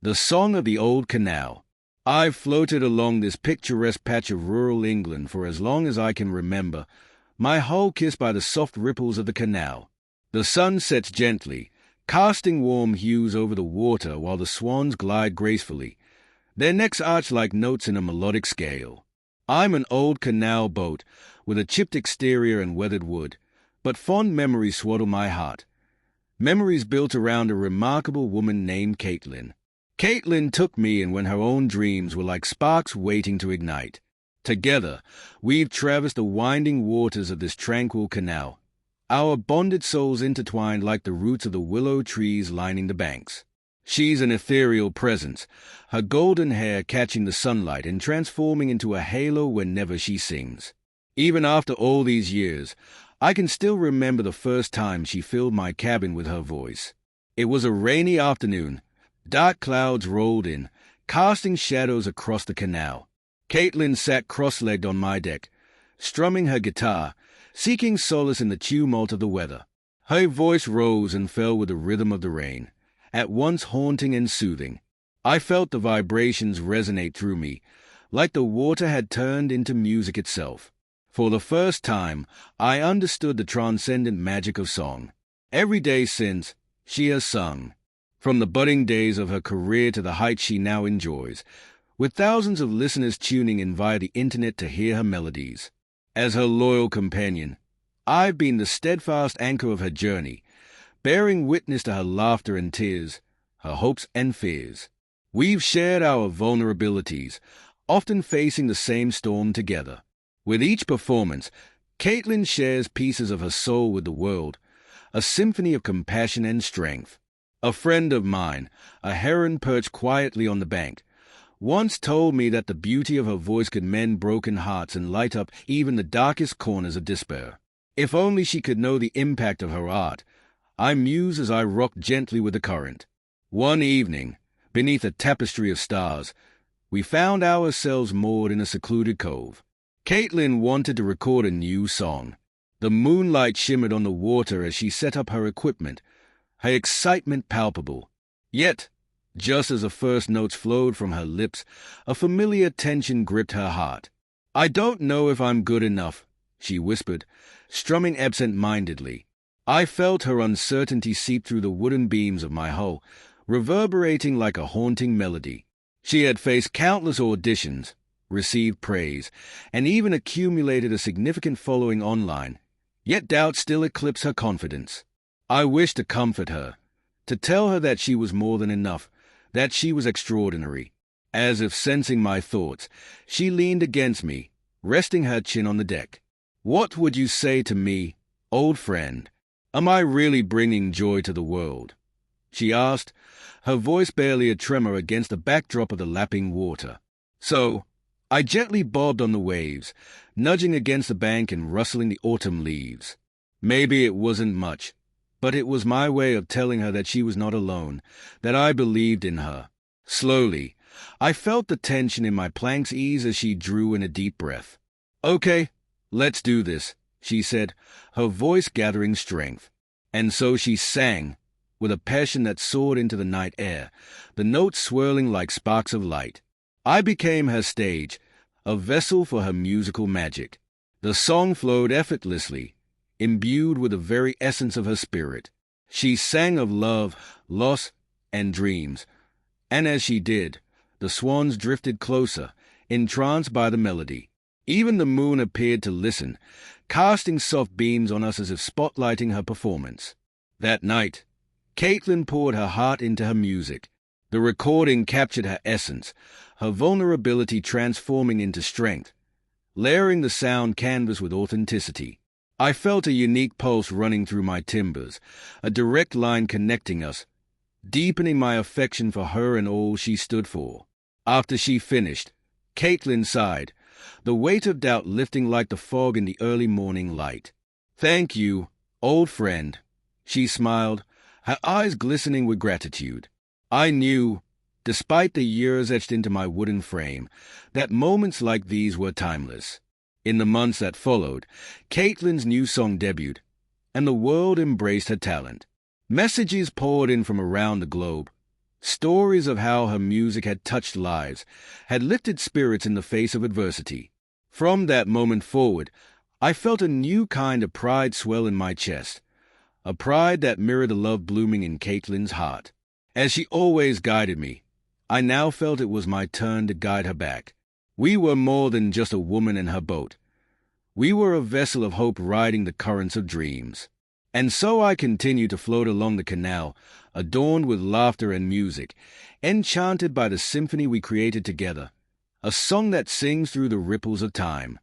The Song of the Old Canal. I've floated along this picturesque patch of rural England for as long as I can remember, my hull kissed by the soft ripples of the canal. The sun sets gently, casting warm hues over the water while the swans glide gracefully, their necks arched like notes in a melodic scale. I'm an old canal boat with a chipped exterior and weathered wood, but fond memories swaddle my heart. Memories built around a remarkable woman named Caitlin. Caitlin took me in when her own dreams were like sparks waiting to ignite. Together, we've traversed the winding waters of this tranquil canal, our bonded souls intertwined like the roots of the willow trees lining the banks. She's an ethereal presence, her golden hair catching the sunlight and transforming into a halo whenever she sings. Even after all these years, I can still remember the first time she filled my cabin with her voice. It was a rainy afternoon. Dark clouds rolled in, casting shadows across the canal. Caitlin sat cross-legged on my deck, strumming her guitar, seeking solace in the tumult of the weather. Her voice rose and fell with the rhythm of the rain, at once haunting and soothing. I felt the vibrations resonate through me, like the water had turned into music itself. For the first time, I understood the transcendent magic of song. Every day since, she has sung. From the budding days of her career to the heights she now enjoys, with thousands of listeners tuning in via the internet to hear her melodies. As her loyal companion, I've been the steadfast anchor of her journey, bearing witness to her laughter and tears, her hopes and fears. We've shared our vulnerabilities, often facing the same storm together. With each performance, Caitlin shares pieces of her soul with the world, a symphony of compassion and strength. A friend of mine, a heron perched quietly on the bank, once told me that the beauty of her voice could mend broken hearts and light up even the darkest corners of despair. If only she could know the impact of her art, I mused as I rocked gently with the current. One evening, beneath a tapestry of stars, we found ourselves moored in a secluded cove. Caitlin wanted to record a new song. The moonlight shimmered on the water as she set up her equipment, her excitement palpable. Yet, just as the first notes flowed from her lips, a familiar tension gripped her heart. "I don't know if I'm good enough," she whispered, strumming absent-mindedly. I felt her uncertainty seep through the wooden beams of my hull, reverberating like a haunting melody. She had faced countless auditions, received praise, and even accumulated a significant following online, yet doubt still eclipsed her confidence. I wished to comfort her, to tell her that she was more than enough, that she was extraordinary. As if sensing my thoughts, she leaned against me, resting her chin on the deck. "What would you say to me, old friend? Am I really bringing joy to the world?" she asked, her voice barely a tremor against the backdrop of the lapping water. So, I gently bobbed on the waves, nudging against the bank and rustling the autumn leaves. Maybe it wasn't much, but it was my way of telling her that she was not alone, that I believed in her. Slowly, I felt the tension in my planks ease as she drew in a deep breath. "Okay, let's do this," she said, her voice gathering strength. And so she sang, with a passion that soared into the night air, the notes swirling like sparks of light. I became her stage, a vessel for her musical magic. The song flowed effortlessly, imbued with the very essence of her spirit. She sang of love, loss, and dreams, and as she did, the swans drifted closer, entranced by the melody. Even the moon appeared to listen, casting soft beams on us as if spotlighting her performance. That night, Caitlin poured her heart into her music. The recording captured her essence, her vulnerability transforming into strength, layering the sound canvas with authenticity. I felt a unique pulse running through my timbers, a direct line connecting us, deepening my affection for her and all she stood for. After she finished, Caitlin sighed, the weight of doubt lifting like the fog in the early morning light. "Thank you, old friend," she smiled, her eyes glistening with gratitude. I knew, despite the years etched into my wooden frame, that moments like these were timeless. In the months that followed, Caitlin's new song debuted, and the world embraced her talent. Messages poured in from around the globe, Stories of how her music had touched lives, had lifted spirits in the face of adversity. From that moment forward, I felt a new kind of pride swell in my chest, a pride that mirrored the love blooming in Caitlin's heart. As she always guided me, I now felt it was my turn to guide her back. We were more than just a woman in her boat. We were a vessel of hope riding the currents of dreams. And so I continued to float along the canal, adorned with laughter and music, enchanted by the symphony we created together, a song that sings through the ripples of time.